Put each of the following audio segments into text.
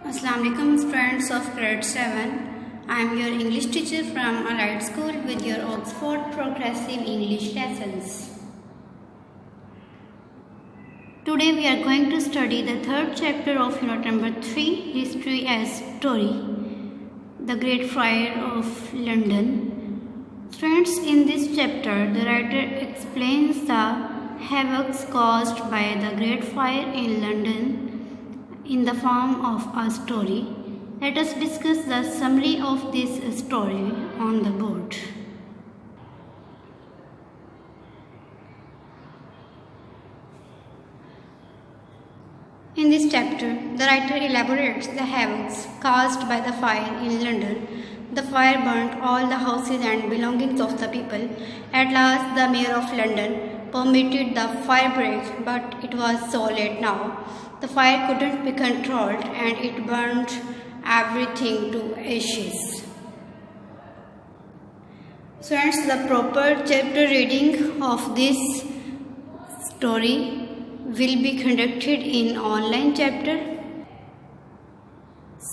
Assalamualaikum students of grade 7. I am your English teacher from Allied School with your Oxford Progressive English lessons. Today we are going to study the third chapter of unit number 3, History as Story, the Great Fire of London. Students, in this chapter the writer explains the havoc caused by the Great Fire in London in the form of a story. Let us discuss the summary of this story on the board. In this chapter, the writer elaborates the havoc caused by the fire in London. The fire burnt all the houses and belongings of the people. At last, the mayor of London permitted the fire break, but it was so late now. The fire couldn't be controlled and it burnt everything to ashes. So hence the proper chapter reading of this story will be conducted in online chapter.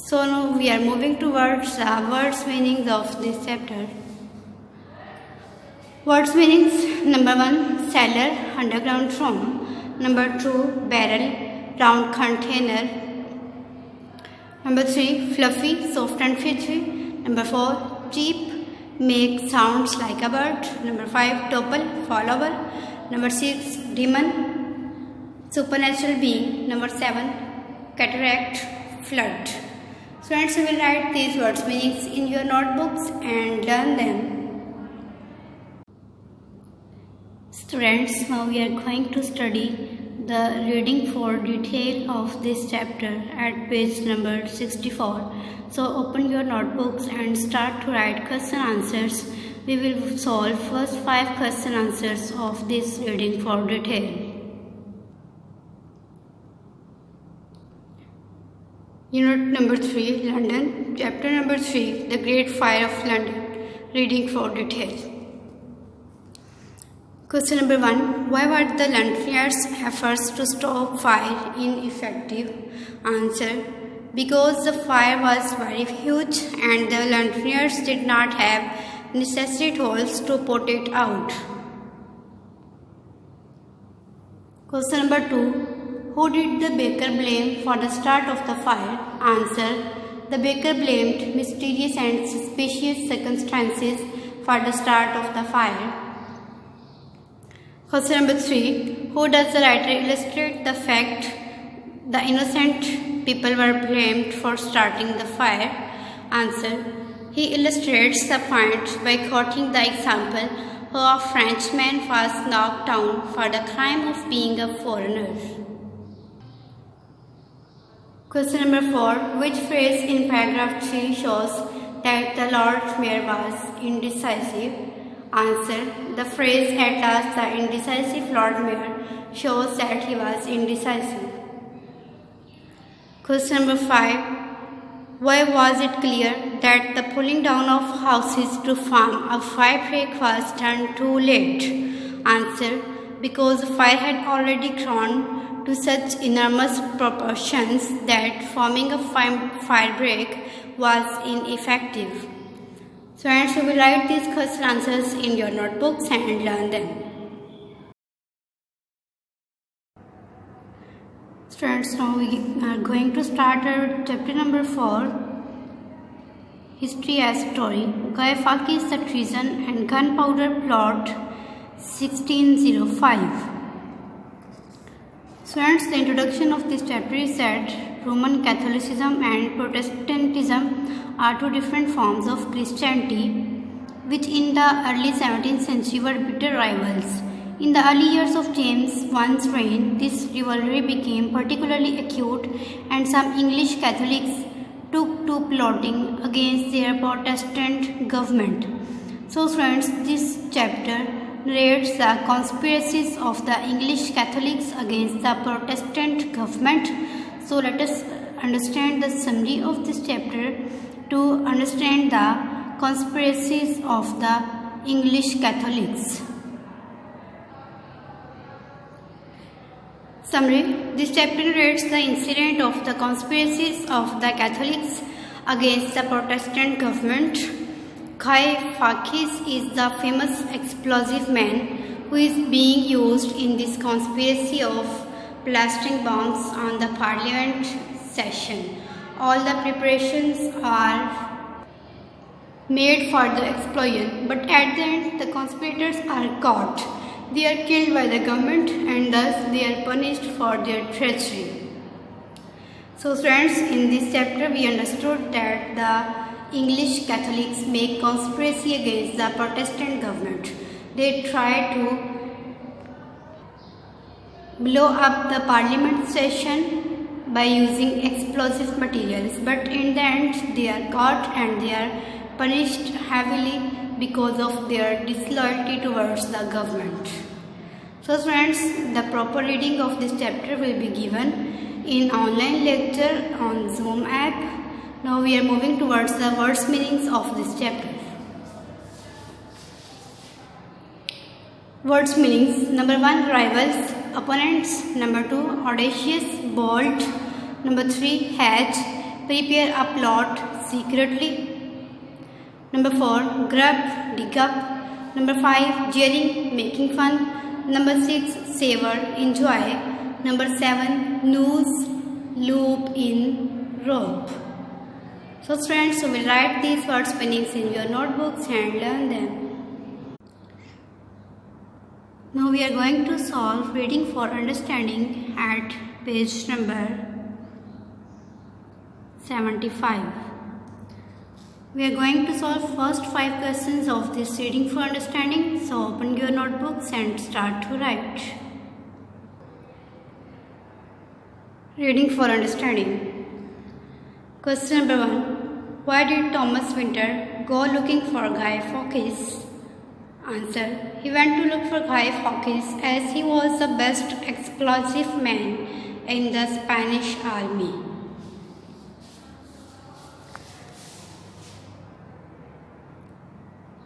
So now we are moving towards the words meanings of this chapter. Words meanings: number 1, cellar, underground room. Number 2, barrel, round container. Number 3, fluffy, soft and fidgety. Number 4, cheap, make sounds like a bird. Number 5, topple, fall over. Number 6, demon, supernatural being. Number 7, cataract, flood. Students will write these words meanings in your notebooks and learn them. Students, now we are going to study the reading for detail of this chapter at page number 64. So open your notebooks and start to write question answers. We will solve first 5 question answers of this reading for detail. Unit number 3, London. Chapter number 3, The Great Fire of London. Reading for detail. Question number 1. Why were the Londoners' efforts to stop fire ineffective? Answer. Because the fire was very huge and the Londoners did not have necessary tools to put it out. Question number 2. Who did the baker blame for the start of the fire? Answer. The baker blamed mysterious and suspicious circumstances for the start of the fire. Question number 3. Who does the writer illustrate the fact the innocent people were blamed for starting the fire? Answer. He illustrates the point by quoting the example how a Frenchman was knocked down for the crime of being a foreigner. Question number 4. Which phrase in paragraph 3 shows that the Lord Mayor was indecisive? Answer. The phrase "at last the indecisive Lord Mayor" shows that he was indecisive. Question number 5. Why was it clear that the pulling down of houses to form a fire break was done too late? Answer. Because the fire had already grown to such enormous proportions that forming a fire break was ineffective. Students, you will write these question answers in your notebooks and learn them. Students, now we are going to start our chapter number 4, History as Story. Guy Fawkes, the Treason and Gunpowder Plot, 1605. Students, the introduction of this chapter is that Roman Catholicism and Protestantism are two different forms of Christianity, which in the early 17th century were bitter rivals. In the early years of James I's reign, this rivalry became particularly acute, and some English Catholics took to plotting against their Protestant government. So, friends, this chapter narrates the conspiracies of the English Catholics against the Protestant government. So, let us understand the summary of this chapter to understand the conspiracies of the English Catholics. Summary. This chapter narrates the incident of the conspiracies of the Catholics against the Protestant government. Guy Fawkes is the famous explosive man who is being used in this conspiracy of planting bombs on the Parliament session. All the preparations are made for the explosion, but at the end the conspirators are caught. They are killed by the government and thus they are punished for their treachery. So friends, in this chapter we understood that the English Catholics make conspiracy against the Protestant government. They try to blow up the Parliament session by using explosive materials, but in the end they are caught and they are punished heavily because of their disloyalty towards the government. So friends, the proper reading of this chapter will be given in online lecture on Zoom app. Now we are moving towards the words meanings of this chapter. Words meanings. Number 1, rivals, opponents. Number 2, audacious, bold. Number 3, hatch, prepare a plot secretly. Number 4, grub, dig up. Number 5, jeering, making fun. Number 6, savor, enjoy. Number 7, noose, loop in, rope. So friends, we will write these words meanings in your notebooks and learn them. Now we are going to solve reading for understanding at page number 75. We are going to solve first 5 questions of this reading for understanding. So open your notebooks and start to write. Reading for understanding. Question number 1. Why did Thomas Winter go looking for Guy Fawkes? Answer. He went to look for Guy Fawkes as he was the best explosive man in the Spanish army.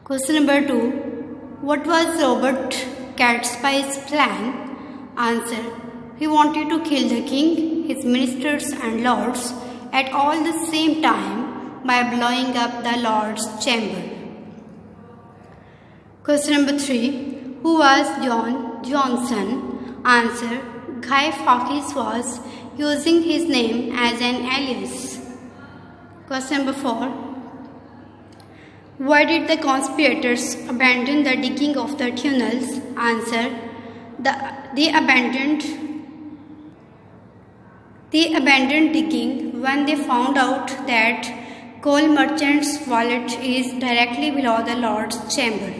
Question number 2. What was Robert Catesby's plan? Answer. He wanted to kill the king, his ministers and lords at all the same time by blowing up the Lord's chamber. Question number 3. Who was John Johnson? Answer. Guy Fawkes was using his name as an alias. Question number 4. Why did the conspirators abandon the digging of the tunnels? Answer. They abandoned digging when they found out that coal merchant's vault is directly below the Lord's chamber.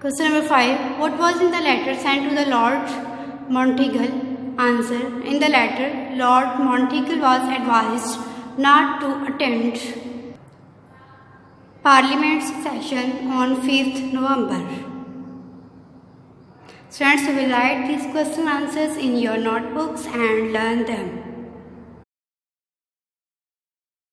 Question number 5. What was in the letter sent to the Lord Monteagle? Answer. In the letter, Lord Monteagle was advised not to attend Parliament session on 5th November. Friends, we will write these question answers in your notebooks and learn them.